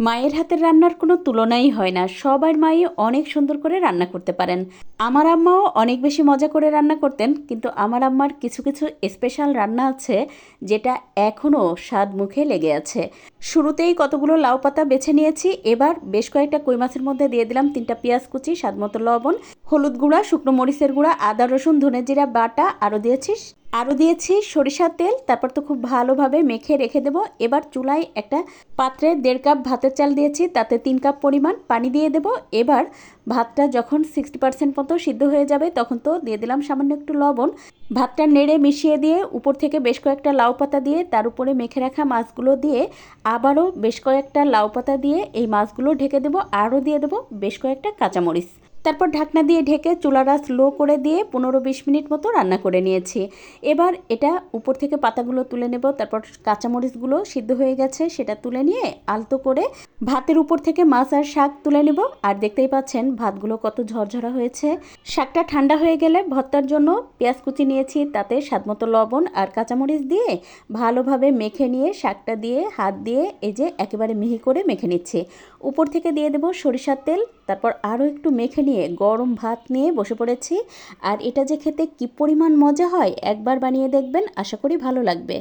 মায়ের হাতের রান্নার কোনো তুলনাই হয় না। সবার মাই অনেক সুন্দর করে রান্না করতে পারেন। আমার আম্মাও অনেক বেশি মজা করে রান্না করতেন, কিন্তু আমার আম্মার কিছু কিছু স্পেশাল রান্না আছে যেটা এখনও স্বাদ মুখে লেগে আছে। শুরুতেই কতগুলো লাউ পাতা বেছে নিয়েছি। এবার বেশ কয়েকটা কই মাছের মধ্যে দিয়ে দিলাম 3টা পেঁয়াজ কুচি, স্বাদমতো লবণ, হলুদ গুঁড়া, শুকনো মরিচের গুঁড়া, আদা রসুন ধনে জিরা বাটা, আরও দিয়েছি সরিষার তেল। তারপর তো খুব ভালোভাবে মেখে রেখে দেব। এবার চুলায় একটা পাত্রে 1.5 কাপ ভাতের চাল দিয়েছি, তাতে 3 কাপ পরিমাণ পানি দিয়ে দেব। এবার ভাতটা যখন 60% মতো সিদ্ধ হয়ে যাবে তখন তো দিয়ে দিলাম সামান্য একটু লবণ। ভাতটা নেড়ে মিশিয়ে দিয়ে উপর থেকে বেশ কয়েকটা লাউ পাতা দিয়ে তার উপরে মেখে রাখা মাছগুলো দিয়ে আবারও বেশ কয়েকটা লাউ পাতা দিয়ে এই মাছগুলো ঢেকে দেব। আরও দিয়ে দেব বেশ কয়েকটা কাঁচামরিচ। তারপর ঢাকনা দিয়ে ঢেকে চুলাটা স্লো করে দিয়ে 15-20 মিনিট মতো রান্না করে নিয়েছি। এবার এটা উপর থেকে পাতাগুলো তুলে নেব। তারপর কাঁচামরিচগুলো সিদ্ধ হয়ে গেছে সেটা তুলে নিয়ে আলতো করে ভাতের উপর থেকে মাছ আর শাক তুলে নেব। আর দেখতেই পাচ্ছেন ভাতগুলো কত ঝরঝরা হয়েছে। শাকটা ঠান্ডা হয়ে গেলে ভর্তার জন্য পেঁয়াজ কুচি নিয়েছি, তাতে স্বাদমতো লবণ আর কাঁচামরিচ দিয়ে ভালোভাবে মেখে নিয়ে শাকটা দিয়ে হাত দিয়ে এই যে একেবারে মিহি করে মেখে নিচ্ছি। উপর থেকে দিয়ে দেব সরিষার তেল। তারপর আরও একটু মেখে নিয়ে গরম ভাত নিয়ে বসে পড়েছি। আর এটা যে খেতে কী পরিমাণ মজা হয় একবার বানিয়ে দেখবেন, আশা করি ভালো লাগবে।